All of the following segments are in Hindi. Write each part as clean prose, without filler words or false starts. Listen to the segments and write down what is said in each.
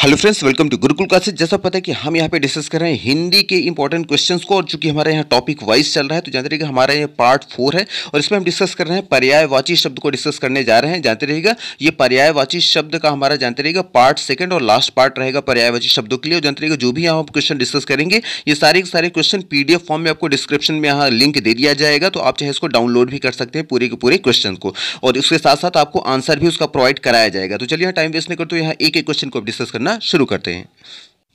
Hello friends, welcome to Gurukul classes. जैसा पता है कि हम यहाँ पे डिस्कस कर रहे हैं हिंदी के इंपॉर्टेंट क्वेश्चंस को, और चूंकि हमारे यहाँ टॉपिक वाइज चल रहा है तो जानते रहिएगा हमारा ये पार्ट 4 है और इसमें हम डिस्कस कर रहे हैं पर्यायवाची शब्द को डिस्कस करने जा रहे हैं। जानते रहिएगा ये पर्यायवाची शब्द का हमारा जानते रहिएगा पार्ट 2 और लास्ट पार्ट रहेगा पर्यायवाची शब्दों के लिए। और जानते रहिएगा जो भी यहाँ हम क्वेश्चन डिस्कस करेंगे ये सारे के सारे क्वेश्चन पीडीएफ फॉर्म में आपको डिस्क्रिप्शन में यहाँ लिंक दे दिया जाएगा, तो आप चाहे इसको डाउनलोड भी कर सकते हैं पूरे के पूरे क्वेश्चन को, और उसके साथ साथ आपको आंसर भी उसका प्रोवाइड कराया जाएगा। तो चलिए यहाँ टाइम वेस्ट नहीं करते, यहाँ एक एक क्वेश्चन को डिस्कस करना शुरू करते हैं।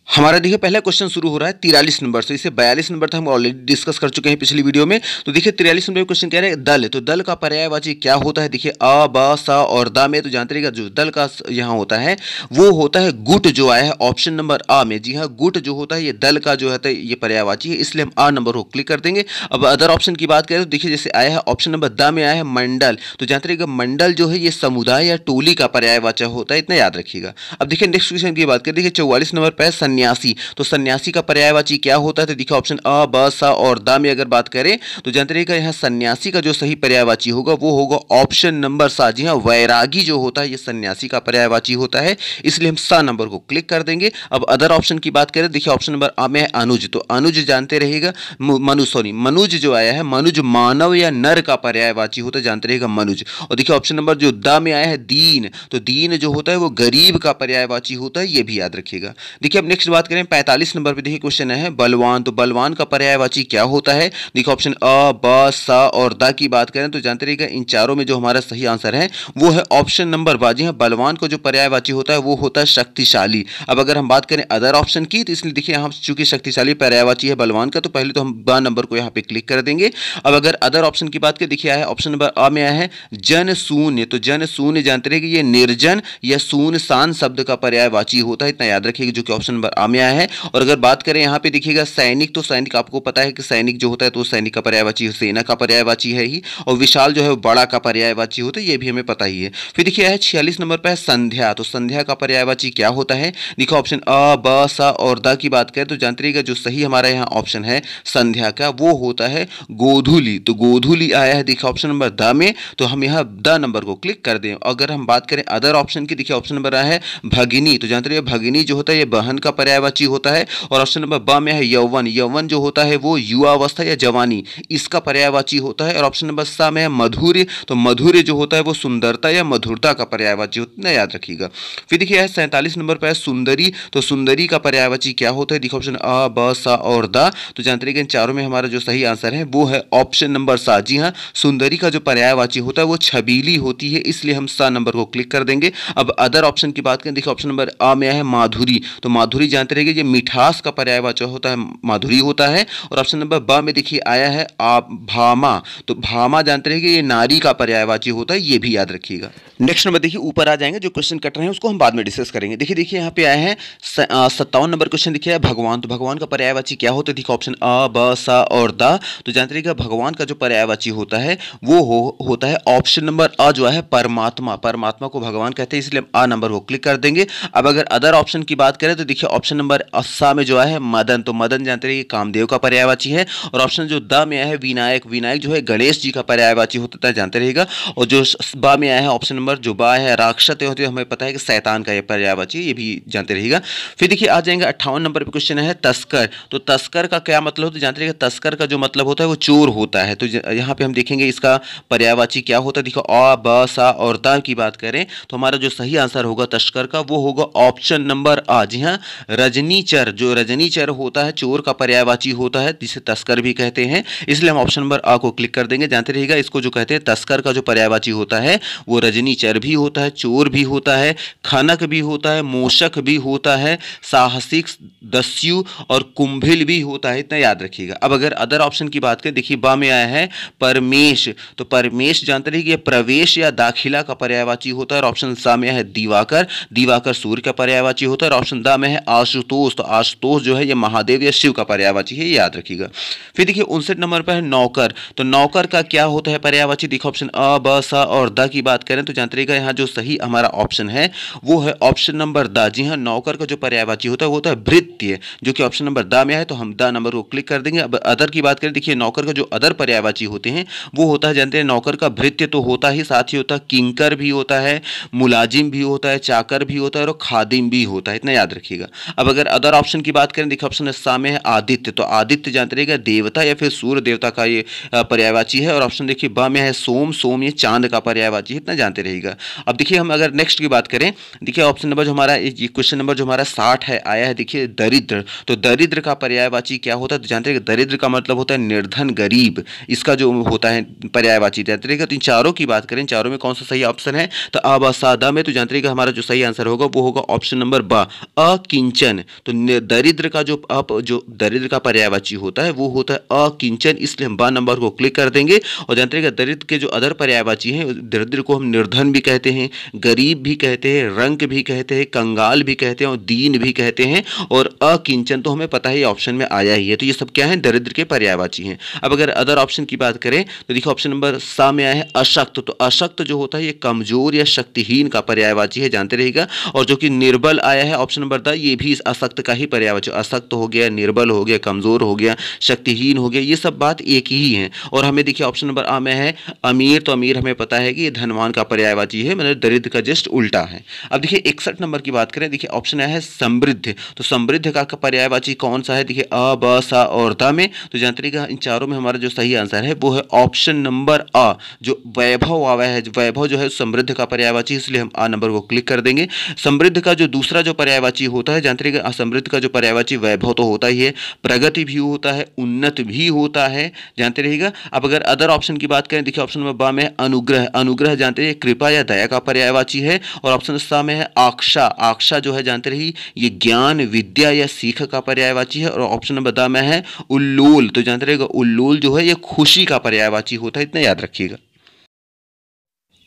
हमारा देखिए पहला क्वेश्चन शुरू हो रहा है 43 नंबर से। इसे 42 नंबर था, हम ऑलरेडी डिस्कस कर चुके हैं पिछली वीडियो में। तो देखिए 43 नंबर क्वेश्चन कह रहे हैं दल, तो दल का पर्यायवाची क्या होता है। देखिए अ ब स और द में तो जानते रहिएगा जो दल का यहाँ होता है वो होता है गुट, जो आया है ऑप्शन नंबर आ में। जी हाँ, गुट जो होता है ये दल का जो है ये पर्यायवाची है, इसलिए हम आ नंबर को क्लिक कर देंगे। अब अदर ऑप्शन की बात करें तो देखिए जैसे आया है ऑप्शन नंबर द में आया है मंडल, तो जानते रहिएगा मंडल जो है ये समुदाय या टोली का पर्यायवाची होता है, इतना याद रखिएगा। अब देखिए नेक्स्ट क्वेश्चन की बात करें, देखिए 44 नंबर पर सन्यासी, तो सन्यासी का पर्यायवाची क्या होता है। तो देखिए ऑप्शन अ ब स और द में अगर बात करें तो जानते रहिएगा यहाँ सन्यासी का जो सही पर्यायवाची होगा वो होगा ऑप्शन नंबर सा। जी हाँ, वैरागी जो होता है ये सन्यासी का पर्यायवाची होता है, इसलिए हम सा नंबर को क्लिक कर देंगे। अब अदर ऑप्शन की बात करें, देखिए ऑप्शन नंबर आ में है अनुज, तो अनुज जानते रहिएगा मनुज जो आया है मनुज मानव या नर का पर्यायवाची होता है, जानते रहिएगा मनुज। और देखिए ऑप्शन नंबर जो द में आया है दीन, तो दीन जो होता है वो गरीब का पर्यायवाची होता है, ये भी याद रखिएगा। देखिए अब नेक्स्ट बात करें 45 नंबर पे, देखिए क्वेश्चन है बलवान, तो बलवान का पर्यायवाची क्या होता है। देखिए ऑप्शन अ ब स और द की बात करें तो जानते रहिएगा इन चारों में जो हमारा सही आंसर है वो है ऑप्शन नंबर बा। जी हाँ, बलवान को जो पर्यायवाची होता है वो होता है शक्तिशाली। अब अगर हम बात करें अदर ऑप्शन की तो इसलिए देखिए हम चूंकि शक्तिशाली पर्यायवाची है बलवान का, तो पहले तो हम ब नंबर को यहाँ पे क्लिक कर देंगे। अब अगर अदर ऑप्शन की बात करें, देखिए आया है ऑप्शन नंबर अ में आया है जन शून्य, तो जन शून्य जानते रहिएगा ये निर्जन या शून्यसान शब्द का पर्यायवाची होता है, इतना याद रखिएगा, जो कि ऑप्शन नंबर आ में आया है। और अगर बात करें यहाँ पे देखिएगा सैनिक, तो सैनिक आपको पता है कि सैनिक जो होता है तो सैनिक का पर्यायवाची सेना का पर्यायवाची है ही, और विशाल जो है वो बड़ा का पर्यायवाची होता है, ये भी हमें पता ही है। फिर देखिए है 46 नंबर पर है संध्या, तो संध्या का पर्यायवाची क्या होता है। देखो ऑप्शन अ ब स और द की बात करें तो जानते रहिएगा जो सही हमारा यहाँ ऑप्शन है संध्या का वो होता है गोधूली, तो गोधूली आया है देखिए ऑप्शन नंबर द में, तो हम यहाँ द नंबर को क्लिक कर दें। अगर हम बात करें अदर ऑप्शन की, देखिए ऑप्शन नंबर आया है भगिनी, तो जानते रहिए भगिनी जो होता है ये बहन का पर्यायवाची होता है। और ऑप्शन नंबर ब में है यौवन, यौवन जो होता है वो युवावस्था या जवानी इसका पर्यायवाची होता है। और ऑप्शन नंबर सा में है मधुर्य, तो मधुर्य जो होता है वो सुंदरता या मधुरता का पर्यायवाची होता है, याद रखिएगा। फिर देखिए 47 नंबर पर है सुंदरी, तो सुंदरी का पर्यायवाची क्या होता है। देखिए ऑप्शन अ ब स और द, तो जानते रहिएगा इन चारों में हमारा जो सही आंसर है वो है ऑप्शन नंबर सा। जी हाँ, सुंदरी का जो पर्यायवाची होता है वो छबीली होती है, इसलिए हम सा नंबर को क्लिक कर देंगे। अब अदर ऑप्शन की बात करें, देखिए ऑप्शन नंबर आ में है माधुरी, तो माधुरी जानते रहिएगा ये मिठास का पर्यायवाची होता है माधुरी होता है। और ऑप्शन नंबर ब में देखिए आया है भामा, तो भामा जानते रहिए ये नारी का पर्यायवाची होता है, ये भी याद रखिएगा। नेक्स्ट नंबर देखिए ऊपर आ जाएंगे, जो क्वेश्चन कट रहे हैं उसको हम बाद में डिस्कस करेंगे। देखिए यहाँ पे आया है 57 नंबर क्वेश्चन देखिए है भगवान, तो भगवान का पर्यायवाची क्या होता है। देखिए ऑप्शन अ ब स और द, तो जानते रहिएगा भगवान का जो पर्यायवाची होता है वो होता है ऑप्शन नंबर अ जो है परमात्मा, परमात्मा को भगवान कहते हैं, इसलिए हम आ नंबर को क्लिक कर देंगे। अब अगर अदर ऑप्शन की बात करें तो देखिए ऑप्शन नंबर सा में जो है मदन, तो मदन जानते रहिए कामदेव का पर्यायवाची है। और ऑप्शन जो द में आया है विनायक, विनायक जो है गणेश जी का पर्यायवाची होता है, जानते रहिएगा। और जो बा में आया है ऑप्शन नंबर जो बा है राक्षस होते हमें पता है कि शैतान का ये पर्यायवाची, ये भी जानते रहिएगा। फिर देखिए आ जाएंगे 58 नंबर पे क्वेश्चन है तस्कर, तो तस्कर का क्या मतलब होता है। जानते रहिएगा तस्कर का जो मतलब होता है वो चोर होता है, तो यहाँ पे हम देखेंगे इसका पर्यायवाची क्या होता है। देखो अ ब स और द की बात करें तो हमारा जो सही आंसर होगा तस्कर का वो होगा ऑप्शन नंबर आ। जी हाँ, रजनीचर, जो रजनीचर होता है चोर का पर्यायवाची होता है, जिसे तस्कर भी कहते हैं, इसलिए हम ऑप्शन नंबर आ को क्लिक कर देंगे। जानते रहिएगा इसको जो कहते हैं तस्कर का जो पर्यायवाची होता है वो रजनीचर भी होता है, चोर भी होता है, खनक भी होता है, मूषक भी होता है, साहसिक, दस्यु और कुंभिल भी होता है, इतना याद रखिएगा। अब अगर अदर ऑप्शन की बात करें, देखिए बा में आया है परमेश, तो परमेश जानते रहिए प्रवेश या दाखिला का पर्यायवाची होता है। और ऑप्शन सा में है दिवाकर, दिवाकर सूर्य का पर्यायवाची होता है। और ऑप्शन द में है आशुतोष, तो आशुतोष जो है ये महादेव या शिव का पर्यायवाची है, याद रखिएगा। फिर देखिए 59 नंबर पर है नौकर, तो नौकर का क्या होता है पर्यायवाची, देखो ऑप्शन अ ब स और द की बात करें तो जानते रहिएगा यहाँ जो सही हमारा ऑप्शन है वो है ऑप्शन नंबर द। जी हाँ, नौकर का जो पर्यायवाची होता है वो होता है भृत्य, जो कि ऑप्शन नंबर द में है, तो हम द नंबर को क्लिक कर देंगे। अब अदर की बात करें, देखिए नौकर का जो अदर पर्यायवाची होते हैं वो होता है, जानते हैं नौकर का भृत्य तो होता ही, साथ ही होता है किंकर भी होता है, मुलाजिम भी होता है, चाकर भी होता है और खादिम भी होता है, इतना याद रखिएगा। अब अगर अदर ऑप्शन की बात करें, देखिए ऑप्शन सा में है आदित्य, तो आदित्य जानते रहिएगा देवता या फिर सूर्य देवता का ये पर्यायवाची है। और ऑप्शन देखिए ब में है सोम, सोम ये चांद का पर्यायवाची है, इतना जानते रहिएगा। अब देखिए हम अगर नेक्स्ट की बात करें, देखिए ऑप्शन नंबर जो हमारा ये क्वेश्चन नंबर जो हमारा 60 है आया है, देखिए दरिद्र, तो दरिद्र का पर्यायवाची क्या होता है, तो जानते रहिएगा दरिद्र का मतलब होता है निर्धन गरीब, इसका जो होता है पर्यायवाची जानते रहिएगा। तो इन चारों की बात करें, चारों में कौन सा सही ऑप्शन है, तो अब सादा में, तो जानते रहिएगा हमारा जो सही आंसर होगा वो होगा ऑप्शन नंबर ब अकिंचन। तो दरिद्र का जो दरिद्र का पर्यायवाची होता है वो होता है अकिंचन, इसलिए हम ब नंबर को क्लिक कर देंगे। और जानते रहिएगा दरिद्र के जो अदर पर्यायवाची हैं, दरिद्र को हम निर्धन भी कहते हैं, गरीब भी कहते हैं, रंक भी कहते हैं, कंगाल भी कहते हैं और दीन भी कहते हैं, और अकिंचन तो हमें पता है ऑप्शन में आया ही है, तो ये सब क्या है दरिद्र के पर्यायवाची हैं। अब अगर अदर ऑप्शन की बात करें तो देखिए ऑप्शन नंबर सा में आया है अशक्त, तो अशक्त जो होता है ये कमजोर या शक्तिहीन का पर्यायवाची है, जानते रहिएगा। और जो कि निर्बल आया है ऑप्शन नंबर द, ये भी अशक्त का ही पर्यायवाची, अशक्त हो गया, निर्बल हो गया, कमजोर हो गया, शक्तिहीन हो गया, ये सब बात एक ही है। और हमें देखिए ऑप्शन नंबर आ में है अमीर, तो अमीर हमें पता है कि ये धनवान का पर्यायवाची है, मतलब दरिद्र का जस्ट उल्टा है। अब देखिए 61 नंबर की बात करें, देखिए ऑप्शन आया है समृद्ध, तो समृद्ध का पर्यायवाची कौन सा है, देखिए अ ब स और द में, तो जानते रहिएगा इन चारों में हमारा जो सही आंसर है वो है ऑप्शन नंबर अ, जो वैभव आवा है, वैभव जो है समृद्ध का पर्यायवाची, इसलिए हम आ नंबर को क्लिक कर देंगे। समृद्ध का जो दूसरा जो पर्यायवाची होता है, जानते रहिएगा समृद्ध का जो पर्यायवाची वैभव तो होता ही है, प्रगति भी होता है, उन्नत भी होता है, जानते रहिएगा। अब अगर अदर ऑप्शन की बात करें, देखिए ऑप्शन नंबर ब में अनुग्रह, अनुग्रह जानते रहिए कृपा या दया का पर्यायवाची है। और ऑप्शन सा में है आक्षा, आक्षा जो है जानते रहिए ये ज्ञान विद्या या सीख का पर्यायवाची है। और ऑप्शन नंबर द में है उल्लूल, तो जानते रहिएगा उल्लूल जो है ये खुशी का पर्यायवाची होता है, इतना याद रखिएगा।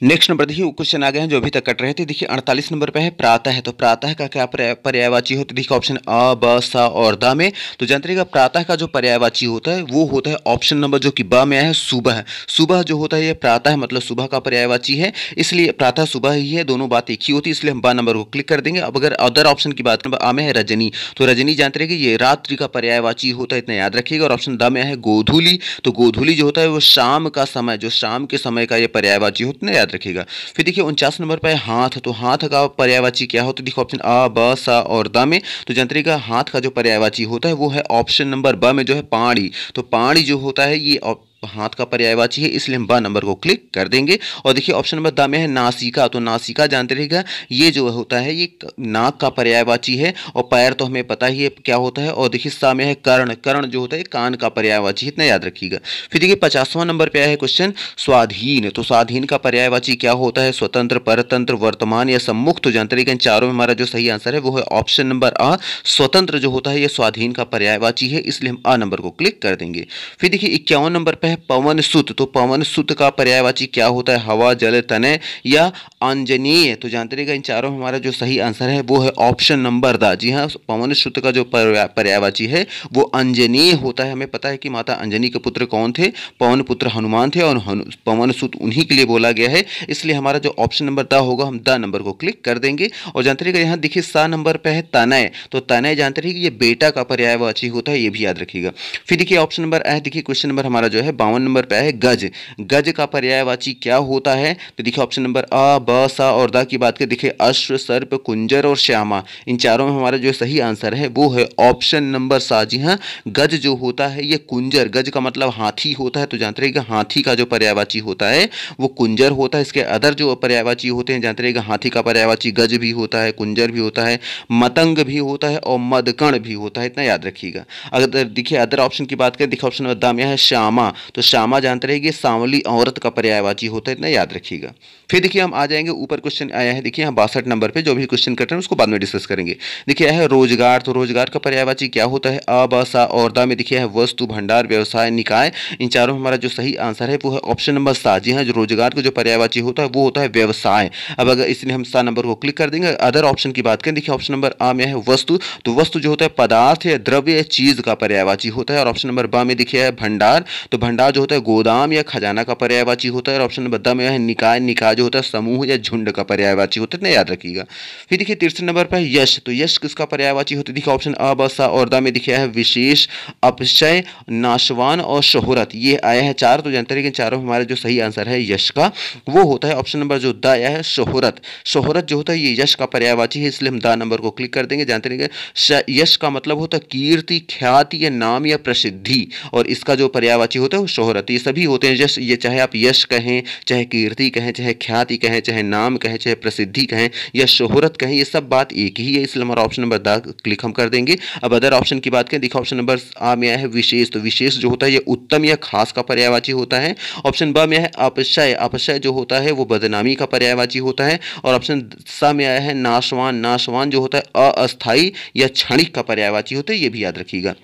नेक्स्ट नंबर देखिए क्वेश्चन आ गए हैं जो अभी तक कट रहे थे। देखिए 48 नंबर पे है प्रातः, तो प्रातः का क्या पर्यायवाची होता है, देखिए ऑप्शन अ ब स और द में, तो जानते रहिएगा प्रातः का जो पर्यायवाची होता है वो होता है ऑप्शन नंबर जो कि ब में है सुबह। सुबह जो होता है ये प्रातः मतलब सुबह का पर्यायवाची है, इसलिए प्रातः सुबह ही है, दोनों बात एक ही होती है, इसलिए हम ब नंबर को क्लिक कर देंगे। अब अगर अदर ऑप्शन की बात करें, आ में है रजनी, तो रजनी जानते रहिए ये रात्रि का पर्यायवाची होता है, इतना याद रखिएगा। और ऑप्शन द में है गोधूली, तो गोधूली जो होता है वो शाम का समय, जो शाम के समय का ये पर्यायवाची होता है, याद रखिएगा। फिर देखिए 49 नंबर पर है हाथ, तो हाथ का पर्यायवाची क्या होता है, देखो ऑप्शन अ ब स और द में, तो जानते रहिएगा हाथ का जो पर्यायवाची होता है वो है ऑप्शन नंबर ब में जो है पाणी, तो पाणी जो होता है ये हाथ का पर्यायवाची है, इसलिए हम ब नंबर को क्लिक कर देंगे। और देखिए ऑप्शन नंबर द में है नासिका, तो नासिका जानते रहिएगा ये जो होता है ये नाक का पर्यायवाची है, और पैर तो हमें पता ही है क्या होता है। और देखिए सा में है कर्ण, कर्ण जो होता है कान का पर्यायवाची, इतना याद रखिएगा। फिर देखिए 50वां नंबर पे है क्वेश्चन स्वाधीन, तो स्वाधीन का पर्यायवाची क्या होता है, स्वतंत्र, परतंत्र, वर्तमान या सम्मुख, तो जानते रहिएगा इन चारों में हमारा जो सही आंसर है वो है ऑप्शन नंबर अ, स्वतंत्र जो होता है ये स्वाधीन का पर्यायवाची है, इसलिए हम अ नंबर को क्लिक कर देंगे। फिर देखिए 51 नंबर पे पवन सुत, तो पवन सुत का पर्यायवाची क्या होता है, हवा, जल, तनय या अंजनीय, तो जानते रहिएगा इन चारों में हमारा जो सही आंसर है वो है ऑप्शन नंबर द। जी हाँ, पवन सुत का जो पर्यायवाची है वो अंजनीय होता है। हमें पता है कि माता अंजनी के पुत्र कौन थे, पवन पुत्र हनुमान थे, और पवन सुत उन्हीं के लिए बोला गया है, इसलिए हमारा जो ऑप्शन नंबर द होगा हम द नंबर को क्लिक कर देंगे। और जानते रहिएगा यहाँ देखिए सा नंबर पे है तनय, तो तनय जानते रहिए ये बेटा का पर्यायवाची होता है, ये भी याद रखिएगा। फिर देखिए ऑप्शन नंबर है, देखिए क्वेश्चन नंबर हमारा जो है 52 नंबर पे है गज, गज का पर्यायवाची क्या होता है, तो देखिए ऑप्शन नंबर अ ब स और द की बात करें, देखिए अश्व, सर्प, कुंजर और श्यामा, इन चारों में हमारा जो सही आंसर है वो है ऑप्शन नंबर सा। जी हाँ, गज जो होता है ये कुंजर, गज का मतलब हाथी होता है, तो जानते रहिएगा हाथी का जो पर्यायवाची होता है वो कुंजर होता है। इसके अदर जो पर्यायवाची होते हैं जानते रहिएगा हाथी का पर्यायवाची गज भी होता है, कुंजर भी होता है, मतंग भी होता है और मदकण भी होता है, इतना याद रखिएगा। अगर देखिए अदर ऑप्शन की बात करें, देखिए ऑप्शन नंबर द में है श्यामा, तो श्यामा जानते रहेंगे सांवली औरत का पर्यायवाची होता है, इतना याद रखिएगा। फिर देखिए हम आ जाएंगे ऊपर, क्वेश्चन आया है देखिए यहाँ 62 नंबर पे, जो भी क्वेश्चन कर रहे हैं उसको बाद में डिस्कस करेंगे। देखिए है रोजगार, तो रोजगार का पर्यायवाची क्या होता है, अ ब सा और दा में देखिए है वस्तु, भंडार, व्यवसाय, निकाय। इन चारों में हमारा जो सही आंसर है वो है ऑप्शन नंबर सा। जी हाँ, जो रोजगार का जो पर्यायवाची होता है वो होता है व्यवसाय। अब अगर इसलिए हम सा नंबर को क्लिक कर देंगे। अदर ऑप्शन की बात करें, देखिए ऑप्शन नंबर आ में है वस्तु, तो वस्तु जो होता है पदार्थ या द्रव्य या चीज का पर्यायवाची होता है। और ऑप्शन नंबर बा में देखिए है भंडार, तो भंडार जो होता है गोदाम या खजाना का पर्यायवाची होता है। और ऑप्शन नंबर द में है निकाय, निकाय जो होता है समूह या झुंड का पर्यायवाची होता है, याद रखिएगा। फिर देखिए 63 नंबर पर यश, तो यश किसका पर्यायवाची होता है, देखिए ऑप्शन अ ब सा और द में दिखा है विशेष, अपचय, नाशवान और शोहरत, ये आया है चार। तो जानते हैं कि चारों हमारा जो सही आंसर है यश का वो होता है ऑप्शन नंबर जो द आया है शोहरत। शोहरत जो होता है ये यश का पर्यायवाची है, इसलिए हम द नंबर को क्लिक कर देंगे। जानते हैं कि यश का मतलब होता है कीर्ति, ख्याति या नाम या प्रसिद्धि, और इसका जो पर्यायवाची होता है वो शोहरत। ये सभी होते हैं यश, ये चाहे आप यश कहें, चाहे कीर्ति कहें, चाहे ख्याति कहें, चाहे नाम कहें, चाहे प्रसिद्धि कहें या शोहरत कहें, ये सब बात एक ही है, इसलिए हमारा ऑप्शन नंबर द क्लिक हम कर देंगे। अब अदर ऑप्शन की बात करें, देखो ऑप्शन नंबर आ में आया है विशेष, तो विशेष जो होता है ये उत्तम या खास का पर्यायवाची होता है। ऑप्शन ब में है अपशय, अपशय जो होता है वो बदनामी का पर्यायवाची होता है। और ऑप्शन स में आया है नाशवान, नाशवान जो होता है अस्थायी या क्षणिक का पर्यायवाची होता है, ये भी याद रखिएगा।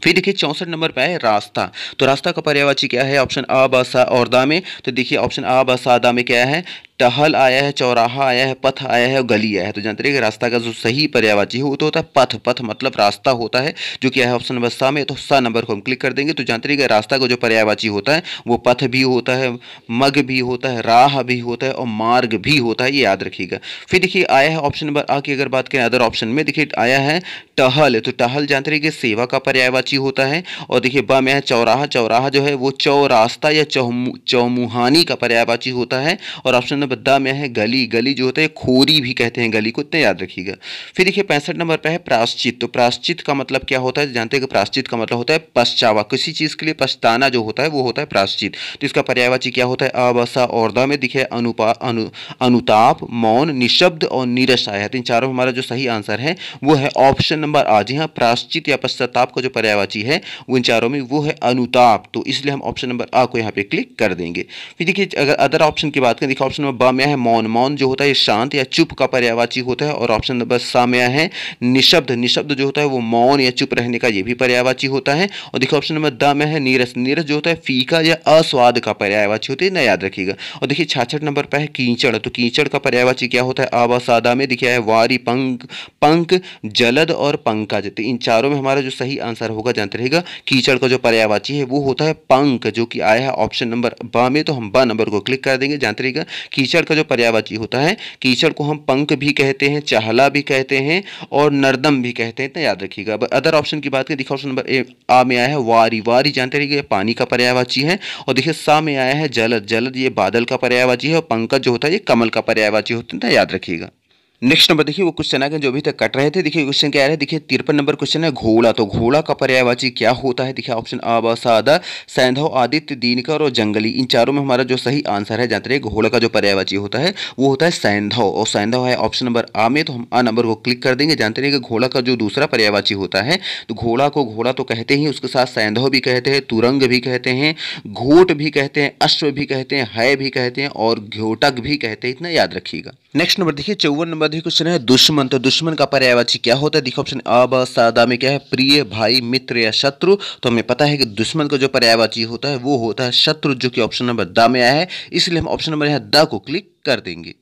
फिर देखिए 64 नंबर पे है रास्ता, तो रास्ता का पर्यायवाची क्या है, ऑप्शन अ ब सा और दा में, तो देखिए ऑप्शन अ ब सा दा में क्या है, टहल आया है, चौराहा आया है, पथ आया है और गली आया है। तो जानते रहिए कि रास्ता का जो सही पर्यायवाची है वो तो होता है पथ, पथ मतलब रास्ता होता है, जो कि है ऑप्शन नंबर सा में, तो सा नंबर को हम क्लिक कर देंगे। तो जानते रहिए कि रास्ता का जो पर्यायवाची होता है वो पथ भी होता है, मग भी होता है, राह भी होता है और मार्ग भी होता है, ये याद रखिएगा। फिर देखिए आया है ऑप्शन नंबर आ की अगर बात करें अदर ऑप्शन में, देखिए आया है टहल, तो टहल जानते रहिए कि सेवा का पर्यायवाची होता है। और देखिए ब में है चौराहा, चौराहा जो है वो चौरास्ता या चौमुहानी का पर्यायवाची होता है। और ऑप्शन नंबर द में है गली, गली जो होता है खोरी भी कहते हैं गली को, इतना याद रखिएगा। फिर देखिए 65 नंबर पे है प्रायश्चित, तो प्रायश्चित का मतलब क्या होता है, जानते हैं कि प्रायश्चित का मतलब होता है पछतावा, किसी चीज के लिए पछताना जो होता है वो होता है प्रायश्चित। तो इसका पर्यायवाची क्या होता है, अ ब सा और द में दिखे अनुताप, मौन, निशब्द और नीरस आया है। तो इन चारों हमारा जो सही आंसर है वो है ऑप्शन नंबर आ। जी हाँ, प्रायश्चित या पश्चाताप का जो पर्यायवाची है वो इन चारों में वो है अनुताप, तो इसलिए हम ऑप्शन नंबर आ को यहाँ पे क्लिक कर देंगे। फिर देखिए अगर अदर ऑप्शन की बात करें, देखिए ऑप्शन नंबर ब में है मौन, मौन जो होता है शांत या चुप का पर्यायवाची होता है। और ऑप्शन नंबर सा में है निशब्द, निशब्द जो होता है वो मौन या चुप रहने का ये भी पर्यायवाची होता है। और देखिए ऑप्शन नंबर द में है नीरस, नीरस जो होता है फीका या अस्वाद का पर्यायवाची होता है, ना याद रखिएगा। और देखिए 66 नंबर पर है कीचड़, तो कीचड़ का पर्यायवाची क्या होता है, आवा सादा में दिखा है वारी, पंख, पंख, जलद और पंकज। तो इन चारों में हमारा जो सही आंसर होगा जानते रहेगा, कीचड़ का जो पर्यायवाची है वो होता है पंख, जो कि आया है ऑप्शन नंबर ब में, तो हम ब नंबर को क्लिक कर देंगे। जानते रहेगा कीचड़ का जो पर्यायवाची होता है, कीचड़ को हम पंख भी कहते हैं, चाहला भी कहते हैं और नर्दम भी कहते हैं, इतना याद रखिएगा। अदर ऑप्शन की बात करें, देखिए ऑप्शन नंबर आ में आया है वारी, वारी जानते रहिए पानी का पर्यायवाची है। और देखिए सा में आया है जलद, जलद ये बादल का पर्यायवाची है। और पंकज जो होता है ये कमल का पर्यायवाची होता है, याद रखिएगा। नेक्स्ट नंबर देखिए वो क्वेश्चन है जो अभी तक कट रहे थे, देखिए क्वेश्चन क्या है, देखिए 53 नंबर क्वेश्चन है घोड़ा, तो घोड़ा का पर्यायवाची क्या होता है, देखिए ऑप्शन आ ब सा द, सैंधव, आदित्य, दिनकर और जंगली। इन चारों में हमारा जो सही आंसर है जानते रहिए घोड़ा का जो पर्यायवाची होता है वो होता है सैंधव, और सैंधव है ऑप्शन नंबर आ में, तो हम आ नंबर को क्लिक कर देंगे। जानते रहिए घोड़ा का जो दूसरा पर्यायवाची होता है, तो घोड़ा को घोड़ा तो कहते ही, उसके साथ सैंधव भी कहते हैं, तुरंग भी कहते हैं, घोट भी कहते हैं, अश्व भी कहते हैं, है भी कहते हैं और घोटक भी कहते हैं, इतना याद रखिएगा। नेक्स्ट नंबर देखिए 54 नंबर देखिए क्वेश्चन है दुश्मन, तो दुश्मन का पर्यायवाची क्या होता है, देखिए ऑप्शन अ ब सा द में क्या है प्रिय, भाई, मित्र या शत्रु। तो हमें पता है कि दुश्मन का जो पर्यायवाची होता है वो होता है शत्रु, जो कि ऑप्शन नंबर द में आया है, इसलिए हम ऑप्शन नंबर यहाँ द को क्लिक कर देंगे।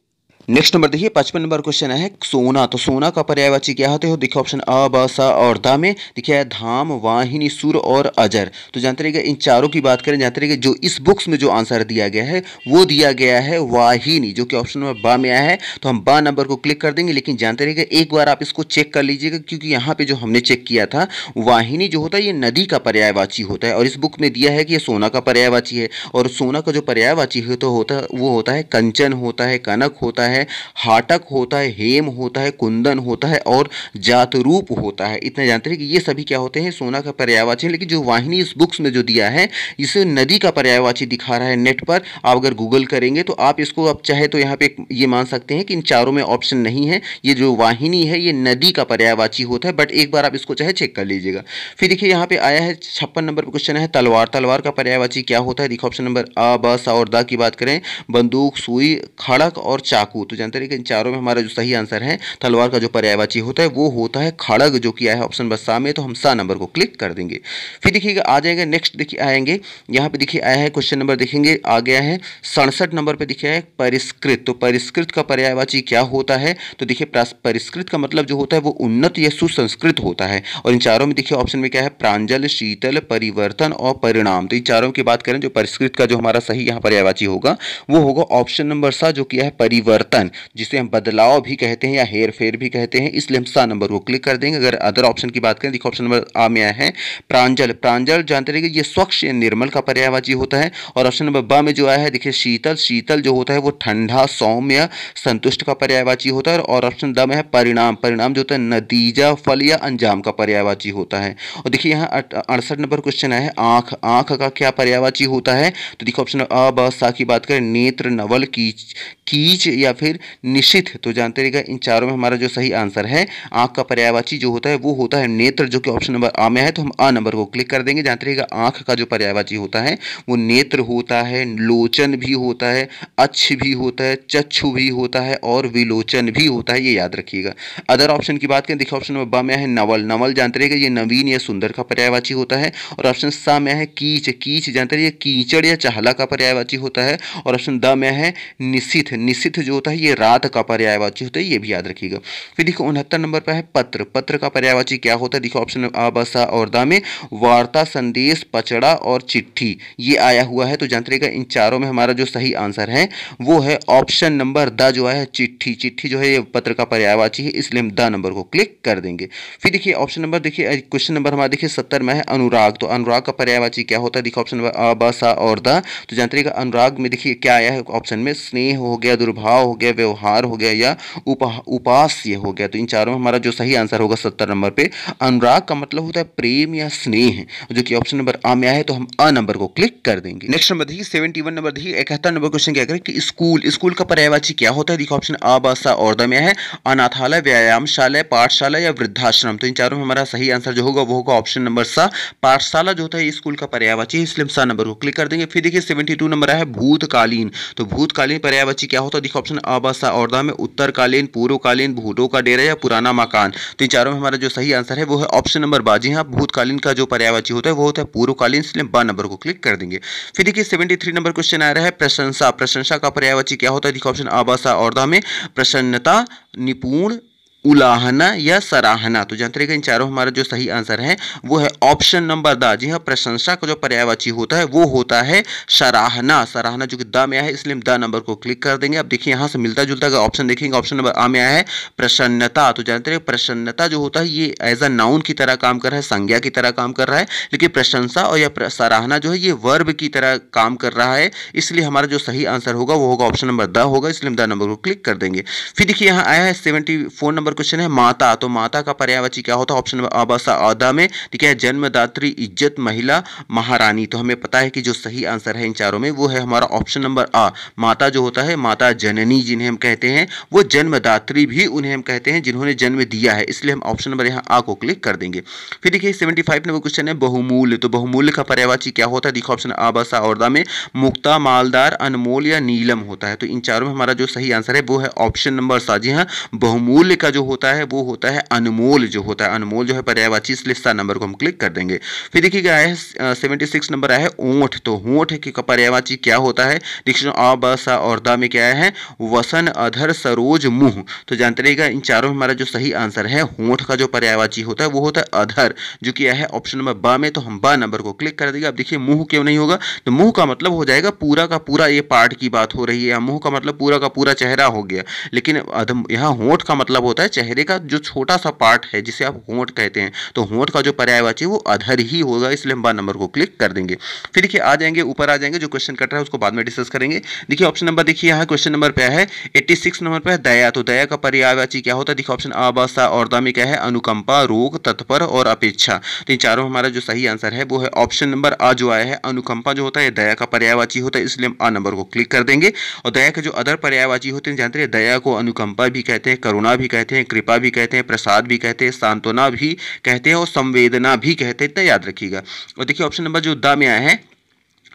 नेक्स्ट नंबर देखिए 55 नंबर क्वेश्चन है सोना, तो सोना का पर्यायवाची क्या होते हो, देखिए ऑप्शन अ ब सा और द में देखिए धाम, वाहिनी, सुर और अजर। तो जानते रहिएगा इन चारों की बात करें, जानते रहिएगा जो इस बुक्स में जो आंसर दिया गया है वो दिया गया है वाहिनी, जो कि ऑप्शन नंबर ब में आया है, तो हम ब नंबर को क्लिक कर देंगे। लेकिन जानते रहिएगा एक बार आप इसको चेक कर लीजिएगा, क्योंकि यहाँ पे जो हमने चेक किया था वाहिनी जो होता है ये नदी का पर्यायवाची होता है, और इस बुक में दिया है कि ये सोना का पर्यायवाची है। और सोना का जो पर्यायवाची है तो होता वो होता है कंचन, होता है कनक, होता है, हाटक होता है, हेम होता है, कुंदन होता है और जातरूप होता है। इतना जानते हैं कि ये सभी क्या होते हैं, सोना का पर्यायवाची है। लेकिन जो वाहिनी इस बुक्स में जो दिया है इसे नदी का पर्यायवाची दिखा रहा है नेट पर। आप अगर गूगल करेंगे तो आप इसको आप चाहे तो यहाँ पे ये मान सकते हैं कि इन चारों में ऑप्शन नहीं है, ये जो वाहिनी है ये नदी का पर्यायवाची होता है, बट एक बार आप इसको चाहे चेक कर लीजिएगा। फिर देखिए यहाँ पे आया है 56 नंबर पर क्वेश्चन है तलवार। तलवार का पर्यायवाची क्या होता है? देखो ऑप्शन नंबर आ, ब, सा और दा की बात करें, बंदूक, सुई, खड़क और चाकू। तो जानते हैं कि इन चारों में हमारा जो सही आंसर है तलवार का जो पर्यायवाची होता है वो होता है खड़ग, जो कि आया है ऑप्शन नंबर सा में, तो हम सा नंबर को क्लिक कर देंगे। फिर देखिएगा आ जाएगा नेक्स्ट, देखिए आएंगे यहाँ पे देखिए आया है क्वेश्चन नंबर, देखेंगे आ गया है 67 नंबर पे देखिए है परिष्कृत। तो परिष्कृत का पर्यायवाची क्या होता है? तो देखिए परिष्कृत का मतलब जो होता है वो उन्नत या सुसंस्कृत होता है। और इन चारों में देखिए ऑप्शन में क्या है, प्रांजल, शीतल, परिवर्तन और परिणाम। तो इन चारों की बात करें जो परिष्कृत का जो हमारा सही यहाँ पर्यायवाची होगा वो होगा ऑप्शन नंबर सा, जो किया है परिवर्तन, जिसे हम बदलाव भी कहते हैं या हेर फेर भी कहते हैं, इसलिए हम सा नंबर को क्लिक कर देंगे। अगर अदर ऑप्शन की बात करें, देखो ऑप्शन नंबर आ में आया है प्रांजल। प्रांजल जानते रहिए ये स्वच्छ या निर्मल का पर्यायवाची होता है। और ऑप्शन नंबर ब में जो आया है देखिए शीतल। शीतल जो होता है वो ठंडा, सौम्य, संतुष्ट का पर्यायवाची होता है। और ऑप्शन द में है परिणाम। परिणाम जो होता है नतीजा, फल या अंजाम का पर्यायवाची होता है। और देखिए यहाँ 68 नंबर क्वेश्चन है आंख। आंख का क्या पर्यायवाची होता है? तो देखो ऑप्शन अ, ब, सा की बात करें, नेत्र, नवल, कीच, कीच या फिर निशिथ। तो जानते रहिएगा इन चारों में हमारा जो सही आंसर है आंख का पर्यायवाची जो होता है वो होता है नेत्र, जो कि ऑप्शन नंबर आ में है, तो हम आ नंबर को क्लिक कर देंगे। जानते रहिएगा आंख का जो पर्यायवाची होता है वो नेत्र होता है, लोचन भी होता है, अक्ष भी होता है, चक्षु भी होता है और विलोचन भी होता है, ये याद रखिएगा। अदर ऑप्शन की बात करें, देखिए ऑप्शन नंबर ब में है नवल। नवल जानते रहिएगा ये नवीन या सुंदर का पर्यायवाची होता है। और ऑप्शन सा में है कीच। कीच जानते रहिए कीचड़ या चहला का पर्यायवाची होता है। और ऑप्शन द में है निशिथ। निशिथ जो होता है ये रात का पर्यायवाची होता है, ये भी याद रखिएगा। फिर देखो 69 नंबर पर है पत्र। पत्र का पर्यायवाची क्या होता है? देखो ऑप्शन आ, ब, सा और दा में वार्ता, संदेश, पचड़ा और चिट्ठी ये आया हुआ है। तो जानते रहिएगा इन चारों में हमारा जो सही आंसर है वो है ऑप्शन नंबर द, जो है चिट्ठी। चिट्ठी जो है ये पत्र का पर्यायवाची है, इसलिए हम द नंबर को क्लिक कर देंगे। फिर देखिए ऑप्शन नंबर, देखिए क्वेश्चन नंबर हमारा देखिए 70 में है अनुराग। तो अनुराग का पर्यायवाची क्या होता है? देखिए ऑप्शन नंबर अ, ब, सा और द। तो जानते रहिएगा अनुराग में देखिए क्या आया है ऑप्शन में, स्नेह हो गया, दुर्भाव हो गया, व्यवहार हो गया या उपास्य हो गया। तो इन चारों में हमारा जो सही आंसर होगा 70 नंबर पे अनुराग का मतलब होता है प्रेम या स्नेह, जो कि ऑप्शन नंबर आ में आया है, तो हम अ नंबर को क्लिक कर देंगे। नेक्स्ट नंबर देखिए 71 नंबर, देखिए 71 नंबर क्वेश्चन क्या करें कि स्कूल। स्कूल का पर्यायवाची क्या होता है? देखिए ऑप्शन आ, ब, सा और द में है अनाथालय, व्यायामशाला, पाठशाला या वृद्धाश्रम। तो इन चारों में हमारा सही आंसर जो होगा वो होगा ऑप्शन नंबर सा, पाठशाला जो होता है स्कूल का पर्यायवाची है, इसलिए हम सा नंबर को क्लिक कर देंगे। फिर देखिए 72 नंबर है भूतकालीन। तो भूतकालीन पर्यायवाची क्या होता है? देखिए ऑप्शन आ, ब, सा और द में उत्तरकालीन, पूर्वकालीन, भूतों का डेरा या पुराना मकान। तो इन चारों में हमारा जो सही आंसर है वो है ऑप्शन नंबर बा। जी हाँ, भूतकालीन का जो पर्यायवाची होता है वो होता है पूर्वकालीन, इसलिए बा नंबर को क्लिक कर देंगे। फिर देखिए 73 नंबर क्वेश्चन आ रहा है प्रशंसा। प्रशंसा का पर्यायवाची क्या होता है? देखिए ऑप्शन आ, ब, सा और द में प्रसन्नता, निपुण, उलाहना या सराहना। तो जानते रहिएगा इन चारों हमारा जो सही आंसर है वो है ऑप्शन नंबर द। जी हाँ, प्रशंसा का जो पर्यायवाची होता है वो होता है सराहना। सराहना जो कि द में आया है, इसलिए हम द नंबर को क्लिक कर देंगे। अब देखिए यहाँ से मिलता जुलता अगर ऑप्शन देखेंगे, ऑप्शन नंबर आ में आया है प्रसन्नता। तो जानते रहिए प्रसन्नता जो होता है ये एज अ नाउन की तरह काम कर रहा है, संज्ञा की तरह काम कर रहा है, लेकिन प्रशंसा और या सराहना जो है ये वर्ब की तरह काम कर रहा है, इसलिए हमारा जो सही आंसर होगा वो होगा ऑप्शन नंबर द होगा, इसलिए हम द नंबर को क्लिक कर देंगे। फिर देखिए यहाँ आया है 74 नंबर क्वेश्चन है माता। तो माता का पर्यायवाची क्या होता है? ऑप्शन नंबर अ, ब, सा और द में ठीक है जन्मदात्री, इज्जत, महिला, महारानी। तो हमें पता है कि जो सही आंसर है इन चारों में वो है हमारा ऑप्शन नंबर आ। माता जो होता है माता जननी जिन्हें हम कहते हैं, वो जन्मदात्री भी उन्हें हम कहते हैं जिन्होंने जन्म दिया है, इसलिए हम ऑप्शन नंबर यहाँ आ को क्लिक कर देंगे। फिर देखिए 75 नंबर क्वेश्चन है बहुमूल्य। तो बहुमूल्य का पर्यायवाची क्या होता है? देखो ऑप्शन आ, ब, सा और द में मुक्ता, मालदार, अनमोल या नीलम होता है। तो इन चारों में हमारा जो सही आंसर है वो है ऑप्शन नंबर सा। जी हाँ, बहुमूल्य का जो होता है वो होता है अनमोल, जो होता है अनमोल जो है पर्यायवाची, इसलिए सा नंबर को हम क्लिक कर देंगे। फिर देखिए क्या है 76 नंबर आया है ऊंट। तो ऊंट की पर्यायवाची क्या होता है? डिक्शन आ, ब, सा और द में क्या है वसन, अधर, सरोज, मुंह। तो जानते रहिएगा इन चारों में हमारा जो सही आंसर है ऊंट का जो पर्यायवाची होता है वो होता है अधर, जो कि है ऑप्शन नंबर ब में, तो हम ब नंबर को क्लिक कर देंगे। अब देखिए मुंह क्यों नहीं होगा? तो मुंह का मतलब हो जाएगा पूरा का पूरा, ये पार्ट की बात हो रही है, मुंह का मतलब पूरा का पूरा चेहरा हो गया, लेकिन यहाँ होंठ का मतलब होता है चेहरे का जो छोटा सा पार्ट है जिसे आप होंठ कहते हैं, तो होंठ का जो पर्यायवाची है वो अधर ही होगा, इसलिए हम ब नंबर को क्लिक कर देंगे। फिर देखिए आ जाएंगे, ऊपर आ जाएंगे, जो क्वेश्चन कट रहा है उसको बाद में डिस्कस करेंगे। देखिए ऑप्शन नंबर देखिए यहाँ क्वेश्चन नंबर पे है 86 नंबर पे है दया। तो दया का पर्यायवाची क्या होता है? देखिए ऑप्शन आ, ब, सा और द में क्या है? अनुकंपा, रोग, तत्पर और अपेक्षा। तो इन चारों हमारा जो सही आंसर है वो है ऑप्शन नंबर आ जो आया है। अनुकंपा जो होता है दया का पर्यायवाची होता है, इसलिए हम आ नंबर को क्लिक कर देंगे। और दया के जो अदर पर्यायवाची होते हैं जानते हैं, दया को अनुकंपा भी कहते हैं, करुणा भी कहते हैं, कृपा भी कहते हैं, प्रसाद भी कहते हैं, सांत्वना भी कहते हैं और संवेदना भी कहते हैं, इतना याद रखिएगा। और देखिए ऑप्शन नंबर जो द में आया है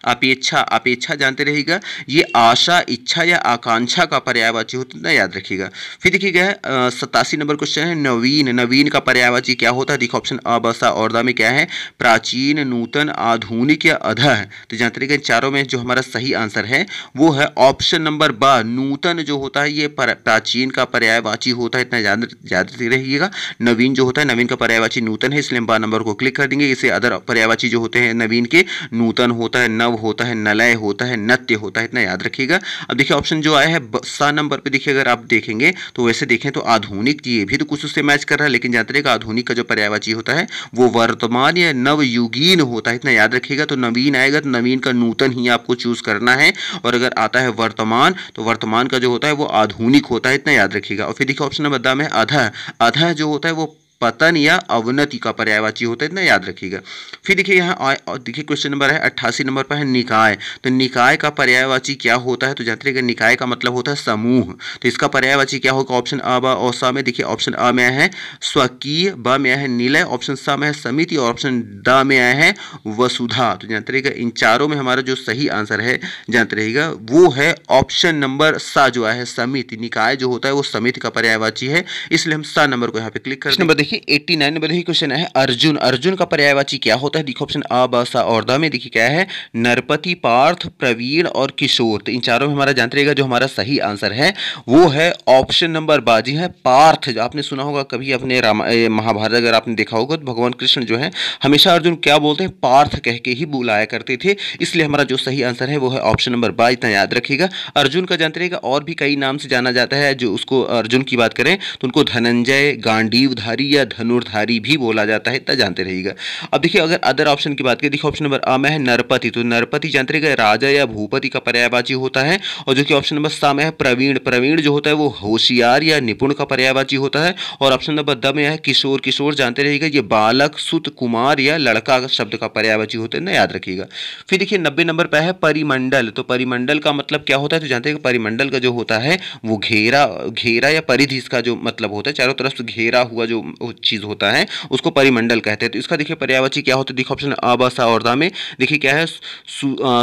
अपेक्षा, अपेक्षा जानते रहिएगा, ये आशा, इच्छा या आकांक्षा का पर्यायवाची होता है, याद रखिएगा। फिर देखिएगा 87 नंबर क्वेश्चन है नवीन। नवीन का पर्यायवाची क्या होता है? देखो ऑप्शन अ, ब, सा और द में क्या है? प्राचीन, नूतन, आधुनिक या अधः। तो जानते रहिएगा चारों में जो हमारा सही आंसर है वो है ऑप्शन नंबर ब, नूतन जो होता है ये प्राचीन का पर्यायवाची होता है, इतना याद रहिएगा। नवीन जो होता है, नवीन का पर्यायवाची नूतन है, इसलिए हम ब नंबर को क्लिक कर देंगे। इसे अदर पर्यायवाची जो होते हैं नवीन के, नूतन होता है, होता है, नलय होता है, नत्य होता है, इतना याद रखिएगा। अब देखिए ऑप्शन जो आया है सा नंबर पे, देखिए अगर आप देखेंगे तो वैसे देखें तो आधुनिक, ये भी तो कुछ उससे मैच कर रहा है, लेकिन जानते रहिएगा आधुनिक का जो पर्यायवाची होता है वो वर्तमान या नवयुगीन होता है, इतना याद रखिएगा। तो नवीन आएगा तो नवीन का नूतन ही आपको चूज करना है, और अगर आता है वर्तमान तो वर्तमान का जो होता है वो आधुनिक होता है, इतना याद रखिएगा। और फिर देखिए ऑप्शन नंबर द में अधः, अधः जो होता है वो पतन या अवनति का पर्यायवाची होता है, इतना याद रखिएगा। फिर देखिए यहाँ देखिए क्वेश्चन नंबर है 88 नंबर पर है निकाय। तो निकाय का पर्यायवाची क्या होता है? तो जानते हैं निकाय का मतलब होता है समूह। तो इसका पर्यायवाची क्या होगा? ऑप्शन अ, ब और सा में देखिए ऑप्शन अ में है स्वकीय, ब में है निलय, ऑप्शन सा में है समिति और ऑप्शन द में आया है वसुधा। तो जानते रहिएगा इन चारों में हमारा जो सही आंसर है जानते रहिएगा वो है ऑप्शन नंबर सा जो आया है समिति। निकाय जो होता है वो समिति का पर्यायवाची है, इसलिए हम सा नंबर को यहाँ पे क्लिक कर देंगे। 89 नंबर देखिए क्वेश्चन है अर्जुन। अर्जुन का पर्यायवाची क्या होता है? देखो ऑप्शन अ, ब, सा और द में देखिए क्या है? नरपति, पार्थ, प्रवीण और किशोर। तो इन चारों में हमारा जानते रहिएगा जो हमारा सही आंसर है वो है ऑप्शन नंबर बाजी है पार्थ। जो आपने सुना होगा कभी अपने महाभारत अगर आपने देखा होगा तो भगवान कृष्ण जो है हमेशा अर्जुन क्या बोलते हैं? पार्थ कह के ही बुलाया करते थे, इसलिए हमारा जो सही आंसर है वो है ऑप्शन नंबर बा, इतना याद रखिएगा। अर्जुन का जानते रहिएगा और भी कई नाम से जाना जाता है, जो उसको अर्जुन की बात करें तो उनको धनंजय, गांडीवधारी या धनुर्धारी भी बोला जाता है, इतना जानते रहिएगा। अब देखिए अगर अदर ऑप्शन की बात करें, देखिए ऑप्शन नंबर अ में है नरपति। तो नरपति जानते रहिएगा राजा या भूपति का पर्यायवाची होता है, और जो कि ऑप्शन नंबर सा में है प्रवीण। प्रवीण जो होता है वो होशियार या निपुण का पर्यायवाची होता है, और ऑप्शन नंबर द में है किशोर। किशोर जानते रहिएगा ये बालक, सुत, कुमार या लड़का शब्द का पर्यायवाची होता है, ना याद रखिएगा। फिर देखिए 90 नंबर पर है परिमंडल। तो परिमंडल का मतलब क्या होता है? तो जानते हैं परिमंडल का जो होता है वो घेरा या परिधि, इसका जो मतलब होता है चारों तरफ से घेरा हुआ जो चीज होता है उसको परिमंडल कहते हैं। तो इसका देखिए पर्यायवाची क्या होता है? देखिए ऑप्शन अ, ब, सा और द में देखिए क्या है?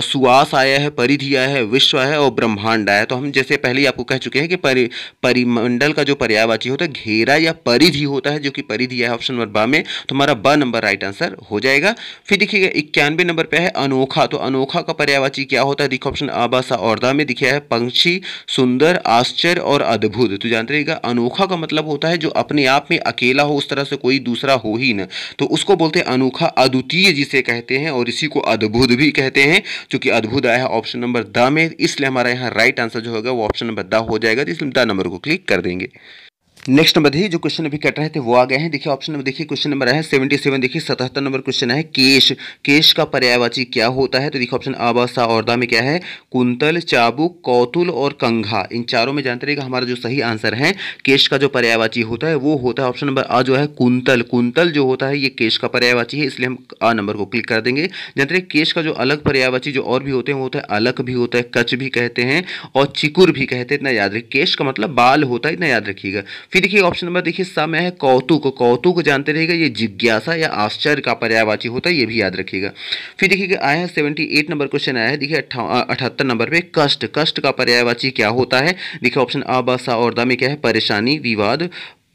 सुवास आया है, परिधि आया है, विश्व आया है और ब्रह्मांड आया है। तो हम जैसे पहले ही आपको कह चुके हैं कि परिमंडल का जो पर्यायवाची होता है घेरा या परिधि होता है, जो कि परिधि है ऑप्शन नंबर ब में, तो हमारा ब नंबर राइट आंसर हो जाएगा। फिर देखिएगा 91 नंबर पे है अनोखा। तो अनोखा का पर्यायवाची क्या होता है? देखिए ऑप्शन अ, ब, सा और द में दिखा है पंछी, सुंदर, आश्चर्य और अद्भुत। तो जानते रहिएगा अनोखा का मतलब होता है जो अपने आप में अकेला हो, उस तरह से कोई दूसरा हो ही ना, तो उसको बोलते हैं अनोखा, अद्वितीय जिसे कहते हैं, और इसी को अद्भुत भी कहते हैं, जो कि अद्भुत आया है ऑप्शन नंबर द में, इसलिए हमारा यहाँ राइट आंसर जो होगा वो ऑप्शन नंबर द हो जाएगा, इसलिए द नंबर को क्लिक कर देंगे। नेक्स्ट नंबर देखिए जो क्वेश्चन अभी कट रहे थे वो आ गए हैं। देखिए ऑप्शन नंबर देखिए क्वेश्चन नंबर है 77। देखिए 77 नंबर क्वेश्चन है केश। केश का पर्यायवाची क्या होता है? तो देखिए ऑप्शन अ, ब, सा और द में क्या है? कुंतल, चाबुक, कौतुल और कंघा। इन चारों में जानते रहिएगा हमारा जो सही आंसर है केश का जो पर्यायवाची होता है वो होता है ऑप्शन नंबर अ जो है कुंतल। कुंतल जो होता है ये केश का पर्यायवाची है, इसलिए हम अ नंबर को क्लिक कर देंगे। जानते रहिए केश का जो अलग पर्यायवाची जो और भी होते हैं वो होता है अलक भी होता है, कच भी कहते हैं और चिकुर भी कहते हैं, इतना याद रखिए। केश का मतलब बाल होता है, इतना याद रखिएगा। फिर देखिए ऑप्शन नंबर सा में है कौतुक। कौतुक जानते रहिएगा ये जिज्ञासा या आश्चर्य का पर्यायवाची होता है, ये भी याद रखिएगा। फिर देखिए आया है 78 नंबर क्वेश्चन आया है। देखिए 78 नंबर पे कष्ट। कष्ट का पर्यायवाची क्या होता है? देखिए ऑप्शन अ, ब, सा और द में क्या है? परेशानी, विवाद,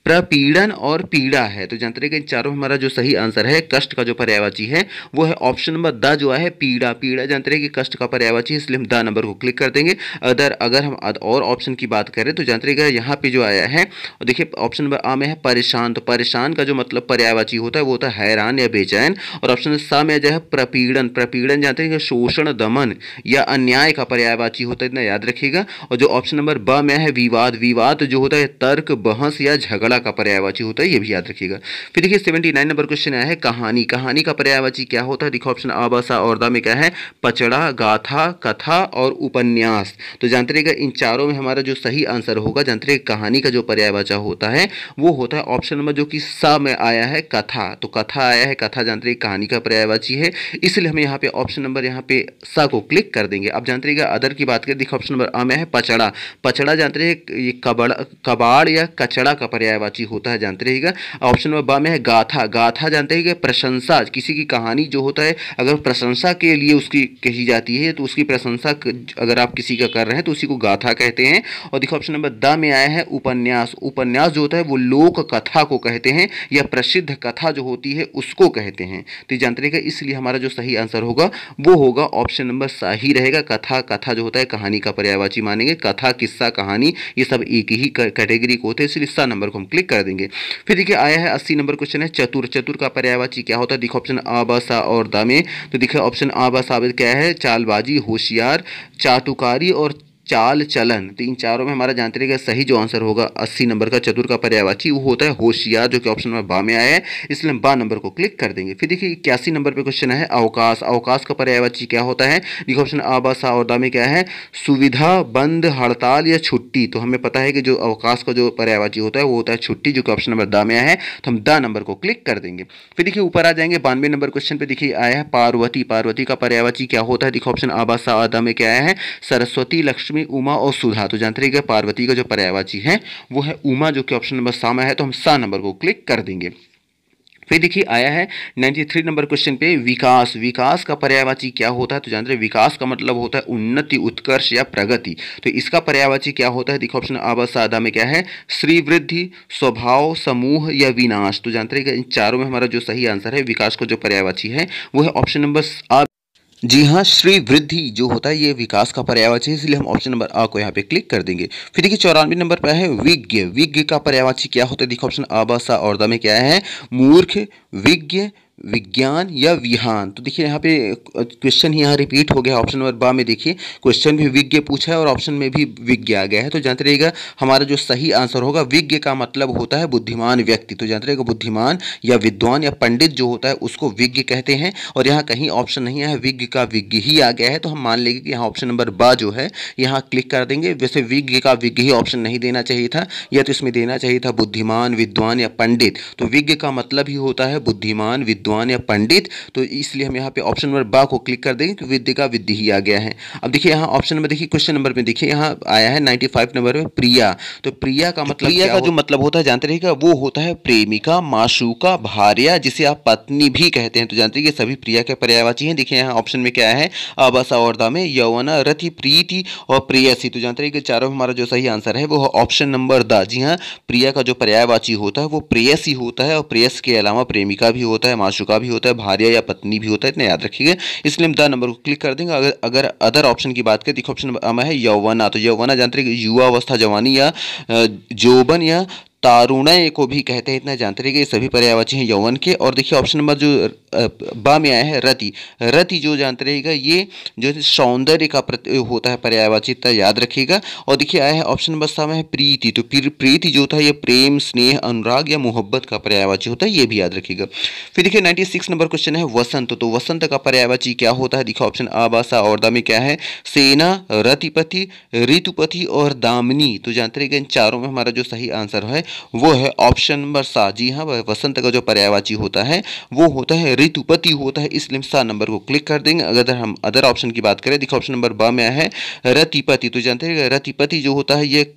प्रपीड़न और पीड़ा है। तो जानते रहिएगा इन चारों हमारा जो सही आंसर है कष्ट का जो पर्यायवाची है वो है ऑप्शन नंबर द जो है पीड़ा। पीड़ा जानते रहिए कि कष्ट का पर्यायवाची है, इसलिए हम द नंबर को क्लिक कर देंगे। अगर हम और ऑप्शन की बात करें तो जानते रहिएगा यहाँ पे जो आया है देखिए ऑप्शन नंबर आ में है परेशान। तो परेशान का जो मतलब पर्यायवाची होता है वो होता है हैरान या बेचैन, और ऑप्शन सा में जो है प्रपीड़न। प्रपीड़न जानते रहिएगा शोषण, दमन या अन्याय का पर्यायवाची होता है, इतना याद रखिएगा। और जो ऑप्शन नंबर ब में है विवाद। विवाद जो होता है तर्क, बहस या झगड़ा कचड़ा का पर्यायवाची होता है, ये भी याद रखिएगा। फिर देखिए 79 नंबर क्वेश्चन आया है कहानी। कहानी का पर्यायवाची क्या होता है? देखो ऑप्शन आ, ब, सा और दा में क्या है? पचड़ा, गाथा, कथा और उपन्यास। तो जानते रहिएगा इन चारों में हमारा जो सही आंसर होगा, जानते रहिएगा कहानी का जो पर्यायवाची होता है वो होता है ऑप्शन नंबर जो कि सा में आया है, कथा। तो कथा आया है, कथा जानते रहिए कहानी का पर्यायवाची है, इसलिए हम यहाँ पे ऑप्शन नंबर यहाँ पे सा को क्लिक कर देंगे। अब जानते रहिएगा अदर की बात करें, देखो ऑप्शन नंबर आ में है पचड़ा। पचड़ा जानते रहिए ये कबाड़ या कचड़ा का पर्यायवाची होता है, जानते रहिएगा। ऑप्शन नंबर बा में है गाथा। गाथा जानते हैं कि प्रशंसा, किसी की कहानी जो होता है अगर प्रशंसा के लिए उसकी कही जाती है तो उसकी प्रशंसा अगर आप किसी का कर रहे हैं तो उसी को गाथा कहते हैं। और देखो ऑप्शन नंबर द में आया है उपन्यास। उपन्यास जो होता है वो लोक कथा को कहते हैं या प्रसिद्ध कथा जो होती है उसको कहते हैं। तो जानते रहिएगा इसलिए हमारा जो सही आंसर होगा वो होगा ऑप्शन नंबर सा ही रहेगा। कथा, कथा जो होता है कहानी का पर्यायवाची मानेंगे। कथा, किस्सा, कहानी ये सब एक ही कैटेगरी को होते हैं, इसलिए सा नंबर को हम क्लिक कर देंगे। फिर देखिए आया है 80 नंबर क्वेश्चन है चतुर। चतुर का पर्यायवाची क्या होता है? देखो ऑप्शन आ, ब, सा और दा में। तो देखिए ऑप्शन आ, ब, सा क्या है? चालबाजी, होशियार, चाटुकारी और चाल चलन। तो इन चारों में हमारा जानते रहिएगा सही जो आंसर होगा 80 नंबर का चतुर का पर्यायवाची वो होता है होशियार, जो कि ऑप्शन नंबर बा में आया है, इसलिए हम बा नंबर को क्लिक कर देंगे। फिर देखिए 81 नंबर पे क्वेश्चन है अवकाश। अवकाश का पर्यायवाची क्या होता है? देखो ऑप्शन आ, बा, सा और दा में क्या है? सुविधा, बंद, हड़ताल या छुट्टी। तो हमें पता है कि जो अवकाश का जो पर्यायवाची होता है वो होता है छुट्टी, जो कि ऑप्शन नंबर दा में आया है, तो हम दा नंबर को क्लिक कर देंगे। फिर देखिए ऊपर आ जाएंगे 92 नंबर क्वेश्चन पे। देखिए आया है पार्वती। पार्वती का पर्यायवाची क्या होता है? देखो ऑप्शन आ, बा, सा और दा में क्या आया है? सरस्वती, लक्ष्मी, उमा और सुधा। तो जानते रहिएगा पार्वती का जो पर्यायवाची है वो है उमा, जो कि ऑप्शन नंबर सा में है, तो हम सा नंबर को क्लिक कर देंगे। फिर देखिए आया है 93 नंबर क्वेश्चन पे विकास। विकास का पर्यायवाची क्या होता है? तो जानते हैं विकास का मतलब होता है उन्नति, उत्कर्ष या प्रगति। तो इसका पर्यायवाची क्या होता है? देखो ऑप्शन आ, सादा में क्या है? श्री वृद्धि, स्वभाव, समूह या विनाश। तो जानते हैं इन चारों में हमारा जो सही आंसर है विकास का जो पर्यायवाची है वो है ऑप्शन नंबर आ। जी हाँ, श्री वृद्धि जो होता है ये विकास का पर्यायवाची है, इसलिए हम ऑप्शन नंबर आ को यहाँ पे क्लिक कर देंगे। फिर देखिए 94 नंबर पे है विज्ञ। विज्ञ का पर्यायवाची क्या होता है? देखो ऑप्शन आ, बा, सा और दा में क्या है? मूर्ख, विज्ञ, विज्ञान या विहान। तो देखिए यहाँ पे क्वेश्चन ही यहाँ रिपीट हो गया। ऑप्शन नंबर बा में देखिए क्वेश्चन भी विज्ञ पूछा है और ऑप्शन में भी विज्ञ आ गया है। तो जानते रहिएगा हमारा जो सही आंसर होगा विज्ञ का मतलब होता है बुद्धिमान व्यक्ति। तो जानते रहिएगा बुद्धिमान या विद्वान या पंडित जो होता है उसको विज्ञ कहते हैं। और यहाँ कहीं ऑप्शन नहीं है, विज्ञ का विज्ञ ही आ गया है, तो हम मान लेंगे कि यहाँ ऑप्शन नंबर बा जो है यहाँ क्लिक कर देंगे। वैसे विज्ञ का विज्ञ ही ऑप्शन नहीं देना चाहिए था, या तो इसमें देना चाहिए था बुद्धिमान, विद्वान या पंडित। तो विज्ञ का मतलब ही होता है बुद्धिमान, विद्वान या पंडित। तो इसलिए हम यहाँ पे ऑप्शन नंबर बा को क्लिक कर देंगे कि विद्य का विद्य ही आ गया है। अब देखिए यहाँ ऑप्शन नंबर देखिए क्वेश्चन नंबर में देखिए यहाँ आया है 95 नंबर में प्रिया। तो प्रिया का मतलब प्रिया का जो मतलब होता है जानते रहिएगा वो होता है प्रेमिका, माशूका, भार्या, जिसे आप पत्नी भी कहते हैं। तो जानते रहिए सभी प्रिया के पर्यायवाची हैं। देखिए यहाँ ऑप्शन में क्या है? अबसा और दा में यौवना, रति, प्रीति और प्रेयसी। तो जानते रहिए चारों हमारा जो सही आंसर है वो ऑप्शन नंबर दा। जी हाँ, प्रिया का जो पर्यायवाची होता है वो प्रेयसी होता है, और प्रेयस के अलावा प्रेमिका भी होता है, माशूका भी होता है, भार्या या पत्नी भी होता है, इतना याद रखिएगा। इसलिए हम द नंबर को क्लिक कर देंगे। अगर अदर ऑप्शन की बात करें देखो ऑप्शन नंबर है यौवना। तो यौवना जानते रहिए युवा अवस्था, जवानी या जोबन या तारुण्य को भी कहते हैं, इतना जानते रहिए। ये सभी पर्यायवाची हैं यौवन के। और देखिए ऑप्शन नंबर जो बा में आया है रति। रति जो जानते रहिएगा ये जो सौंदर्य का होता है पर्यायवाची, इतना याद रखिएगा। और देखिए आया है ऑप्शन नंबर सा में है प्रीति। तो प्रीति जो होता है ये प्रेम, स्नेह, अनुराग या मोहब्बत का पर्यायवाची होता है, ये भी याद रखिएगा। फिर देखिए 96 नंबर क्वेश्चन है वसंत। तो वसंत का पर्यायवाची क्या होता है? देखिए ऑप्शन आ, बा, सा और दा में क्या है? सेना, रतिपति, ऋतुपति और दामिनी। तो जानते रहिएगा इन चारों में हमारा जो सही आंसर है वो है ऑप्शन नंबर सा। जी हाँ, वसंत का जो पर्यायवाची होता है वो होता है ऋतुपति होता है, इसलिए सा नंबर को क्लिक कर देंगे। अगर हम अदर ऑप्शन की बात करें देखो ऑप्शन नंबर बा में है रतिपति। तो जानते हैं रतिपति जो होता है ये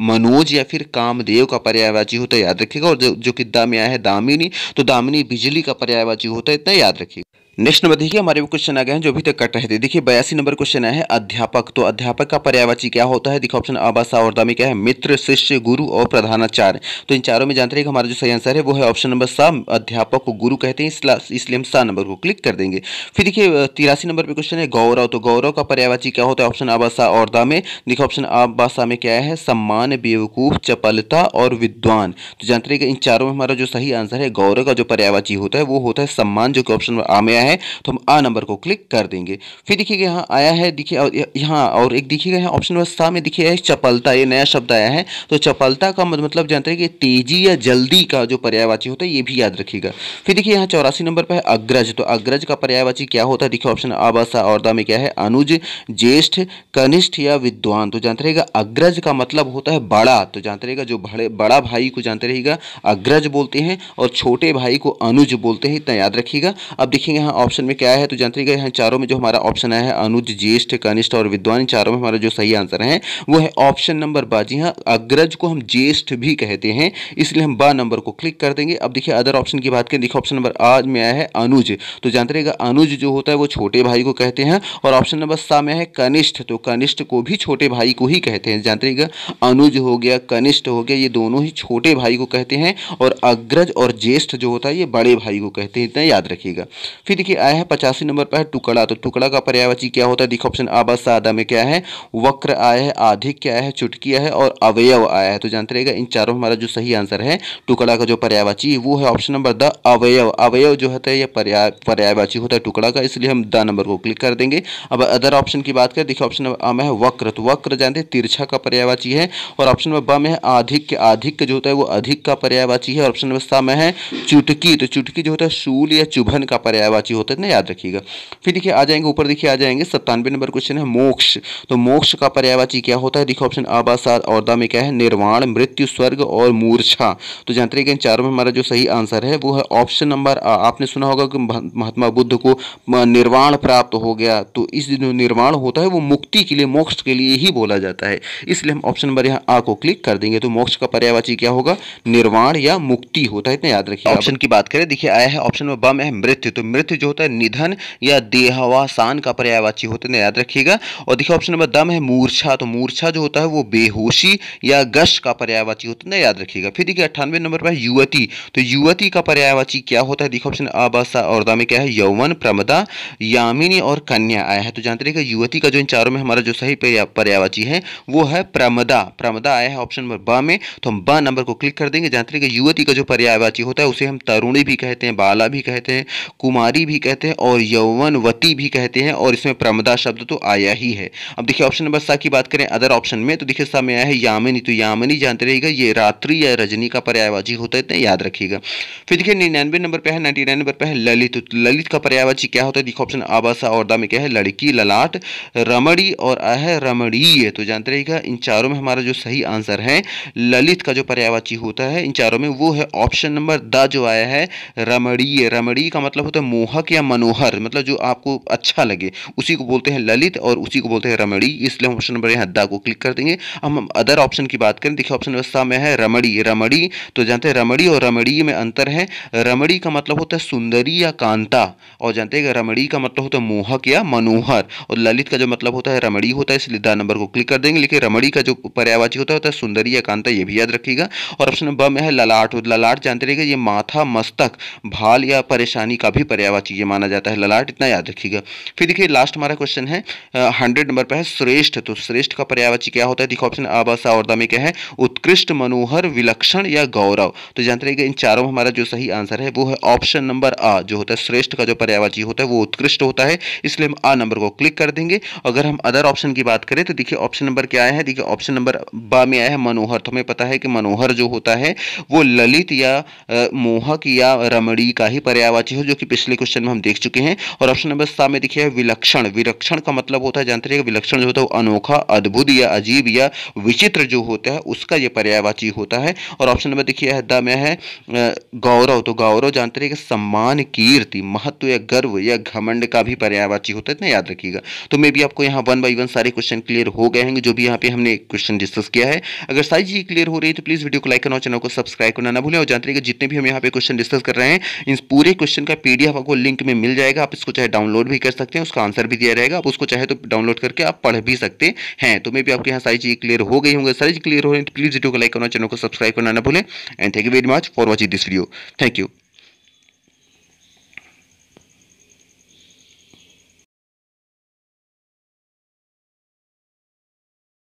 मनोज या फिर कामदेव का पर्यायवाची होता है, याद रखिएगा। और जो कि दा में आया है दामिनी। तो दामिनी बिजली का पर्यायवाची होता है, इतना याद रखिएगा। नेक्स्ट नंबर देखिए हमारे वो क्वेश्चन आ गए हैं जो अभी तक कट रहे थे। देखिए 82 नंबर क्वेश्चन है अध्यापक। तो अध्यापक का पर्यायवाची क्या होता है? देखो ऑप्शन आ, सा और दा में क्या है? मित्र, शिष्य, गुरु और प्रधानाचार्य। तो इन चारों में जानते रहिए हमारा जो सही आंसर है वो है ऑप्शन नंबर सा। अध्यापक को गुरु कहते हैं, इसलिए हम सा नंबर को क्लिक कर देंगे। फिर देखिए 83 नंबर पे क्वेश्चन है गौरव। तो गौरव का पर्यायवाची क्या होता है? ऑप्शन आ, सा और दा में। देखो ऑप्शन आ, सा में क्या है? सम्मान, बेवकूफ, चपलता और विद्वान। तो जानते रहिए इन चारों में हमारा जो सही आंसर है गौरव का जो पर्यायवाची होता है वो होता है सम्मान, जो कि ऑप्शन आ में है। है तो हम आ नंबर को क्लिक कर देंगे। फिर देखिएगा यहाँ आया है, देखिए और यहाँ और एक देखिएगा यहाँ ऑप्शन नंबर 7 में देखिए चपलता, ये नया शब्द आया है। तो चपलता का मतलब जानते हैं कि तेजी या जल्दी का जो पर्यायवाची होता है, ये भी याद रखिएगा। फिर देखिए यहाँ 84 नंबर पर है अग्रज। तो अग्रज का पर्यायवाची क्या होता है, देखिए ऑप्शन आ, ब, सा और दा में क्या है, अनुज, ज्येष्ठ, कनिष्ठ या विद्वान। तो जानते रहेगा अग्रज का मतलब होता है बड़ा। तो जानते रहेगा जो बड़ा भाई को जानते रहेगा अग्रज बोलते हैं और छोटे भाई को अनुज बोलते हैं, इतना याद रखिएगा। अब देखिएगा यहाँ ऑप्शन में क्या है, तो जानते रहेगा यहाँ चारों में जो हमारा ऑप्शन आया है अनुज, ज्येष्ठ, कनिष्ठ और विद्वान, चारों में हमारा जो सही आंसर है वो है ऑप्शन नंबर बा। जी हाँ, अग्रज को हम ज्येष्ठ भी कहते हैं, इसलिए हम बा नंबर को क्लिक कर देंगे। अब देखिए अदर ऑप्शन की बात करें, देखिए ऑप्शन नंबर आ में आया है अनुज। तो जानते रहेगा अनुज जो होता है वो छोटे भाई को कहते हैं, और ऑप्शन नंबर सा में है कनिष्ठ। तो कनिष्ठ को भी छोटे भाई को ही कहते हैं। जानते रहेगा अनुज हो गया, कनिष्ठ हो गया, ये दोनों ही छोटे भाई को कहते हैं, और अग्रज और ज्येष्ठ जो होता है ये बड़े भाई को कहते हैं, इतना याद रखिएगा। फिर देखिए आया है 85 नंबर पर है टुकड़ा। तो टुकड़ा का पर्यायवाची क्या होता है, देखिए ऑप्शन आ, ब, सा, दा में क्या है, वक्र आया है, आधिक्य आया है, चुटकी आया है और अवयव आया है। तो जानते रहेगा इन चारों हमारा जो सही आंसर है टुकड़ा का जो पर्यायवाची वो है ऑप्शन नंबर द, अवयव। अवयव जो होता है ये पर्यायवाची होता है टुकड़ा का, इसलिए हम द नंबर को क्लिक कर देंगे। अब अदर ऑप्शन की बात करें, देखिए ऑप्शन नंबर आ में है वक्र। तो वक्र जानते हैं तिरछा का पर्यायवाची है, और ऑप्शन नंबर ब में है आधिक्य। आधिक्य जो होता है वो अधिक का पर्यायवाची है, और ऑप्शन नंबर सा में है चुटकी। तो चुटकी जो होता है शूल या चुभन का पर्यायवाची होता है ना, याद रखिएगा। फिर देखिए आ जाएंगे ऊपर, देखिए आ जाएंगे 97 नंबर क्वेश्चन है मोक्ष। तो मोक्ष का पर्यायवाची क्या होता है, देखिए ऑप्शन आ, बा, सा और दा में क्या है, निर्वाण, मृत्यु, स्वर्ग और मूर्छा। तो जानते रहिए इन चारों में हमारा जो सही आंसर है वो है ऑप्शन नंबर आ। आपने सुना होगा कि महात्मा बुद्ध को निर्वाण प्राप्त हो गया, तो इस जो निर्वाण होता है वो मुक्ति के लिए, मोक्ष के लिए ही बोला जाता है, इसलिए हम ऑप्शन नंबर यहाँ आ को क्लिक कर देंगे। तो मोक्ष का पर्यायवाची क्या होगा, निर्वाण या मुक्ति होता है, इतना याद रखिए। ऑप्शन की बात करें, देखिए आया है ऑप्शन नंबर ब में है मृत्यु। तो मृत्यु जो होता है निधन या देहावसान का पर्यायवाची होता है, याद रखिएगा। और देखिए ऑप्शन नंबर द में है मूर्छा। तो मूर्छा जो होता है वो बेहोशी या गश का पर्यायवाची होता है, याद रखिएगा। फिर देखिए 98 नंबर पर है युवती। तो युवती का पर्यायवाची क्या होता है, देखिए ऑप्शन आ, ब, सा और दा में क्या है, यौवन, प्रमदा, यामिनी और कन्या आया है। तो जानते रहिएगा युवती का जो इन चारों में हमारा जो सही पर्यायवाची है वो है प्रमदा। प्रमदा आया है ऑप्शन नंबर ब में, तो हम ब नंबर को क्लिक कर देंगे। जानते रहिएगा युवती का जो पर्यायवाची होता है उसे हम तरुणी भी कहते हैं, बाला भी कहते हैं, कुमारी भी कहते हैं और यौवनवती भी कहते हैं, और इसमें प्रमदा शब्द तो आया ही है। अब देखिए ऑप्शन नंबर सा की बात करें अदर ऑप्शन में, तो देखिए सा में आया है यामिनी। तो यामिनी जानते रहिएगा ये रात्रि या रजनी का पर्यायवाची होता है, इतना याद रखिएगा। फिर देखिए 99 नंबर पे है, 99 नंबर पे है ललित। तो ललित का पर्यायवाची क्या होता है, देखिए ऑप्शन आ, ब, सा और दा में क्या है, लड़की, ललाट, रमणी और आ है रमणीय। तो जानते रहिएगा इन चारों में हमारा जो सही आंसर है ललित का जो पर्यायवाची होता है इन चारों में वो है ऑप्शन नंबर द जो आया है रमणीय। रमणीय का मतलब होता है मोहक या मनोहर, मतलब जो आपको अच्छा लगे उसी को बोलते हैं ललित और उसी को बोलते हैं रमणी, इसलिए हम ऑप्शन नंबर यहाँ द को क्लिक कर देंगे। हम अदर ऑप्शन की बात करें, देखिए ऑप्शन नंबर सा में है रमणी। रमणी तो जानते हैं रमणी और रमणीय में अंतर है। रमणी का मतलब होता है सुंदरी या कांता, और जानते हैं रमणी का मतलब होता है मोहक या मनोहर, और ललित का जो मतलब होता है रमणी होता है, इसलिए द नंबर को क्लिक कर देंगे। लेकिन रमणी का जो पर्यायवाची होता है सुंदरी या कांता, ये भी याद रखिएगा। और ऑप्शन नंबर ब में है ललाट। ललाट जानते रहिएगा ये माथा, मस्तक, भाल या परेशानी का भी पर्यायवाची ये माना जाता है ललाट, इतना याद रखिएगा। फिर देखिए लास्ट हमारा क्वेश्चन है 100 नंबर पर है श्रेष्ठ। तो श्रेष्ठ का पर्यायवाची क्या होता है, देखो ऑप्शन आ, ब, सा और दा में क्या है, उत्कृष्ट, मनोहर, विलक्षण या गौरव। तो जानते रहिएगा इन चारों में हमारा जो सही आंसर है वो है ऑप्शन नंबर आ, जो होता है श्रेष्ठ का जो पर्यायवाची होता है वो उत्कृष्ट होता है, इसलिए हम आ नंबर को क्लिक कर देंगे। अगर हम अदर ऑप्शन की बात करें तो देखिए ऑप्शन नंबर क्या आया है, देखिए ऑप्शन नंबर बा में आया है मनोहर। तो हमें पता है कि मनोहर जो होता है वो ललित या मोहक या रमणी का ही पर्यायवाची हो, जो कि पिछले क्वेश्चन में हम देख चुके हैं। और ऑप्शन नंबर सा में देखिए विलक्षण। विलक्षण का मतलब होता है जानते रहिएगा विलक्षण जो होता है वो अनोखा, अद्भुत या अजीब या विचित्र जो होता है उसका ये पर्यायवाची होता है। और ऑप्शन नंबर देखिए द में है गौरव। तो गौरव जानते रहिएगा सम्मान, कीर्ति, महत्व या गर्व या घमंड का भी पर्यायवाची होता है, इतना याद रखिएगा। तो मे भी आपको यहाँ 1 बाय 1 सारे क्वेश्चन क्लियर हो गए हैं जो भी यहाँ पे हमने क्वेश्चन डिस्कस किया है। अगर सारी चीज़ क्लियर हो रही है तो प्लीज़ वीडियो को लाइक करना और चैनल को सब्सक्राइब करना ना भूलें। और जानते रहिएगा जितने भी हम यहाँ पे क्वेश्चन डिस्कस कर रहे हैं इन पूरे क्वेश्चन का PDF आपको लिंक में मिल जाएगा। आप इसको चाहे डाउनलोड भी कर सकते हैं, उसका आंसर भी दिया रहेगा, आप उसको चाहे तो डाउनलोड करके आप पढ़ भी सकते हैं। तो मे भी आपके यहाँ सारी चीज़ क्लियर हो गई होंगे। सारी चीज़ क्लियर हो रही है तो प्लीज़ वीडियो को लाइक करना, चैनल को सब्सक्राइब करना ना भूलें। And thank you very much for watching this video. Thank you.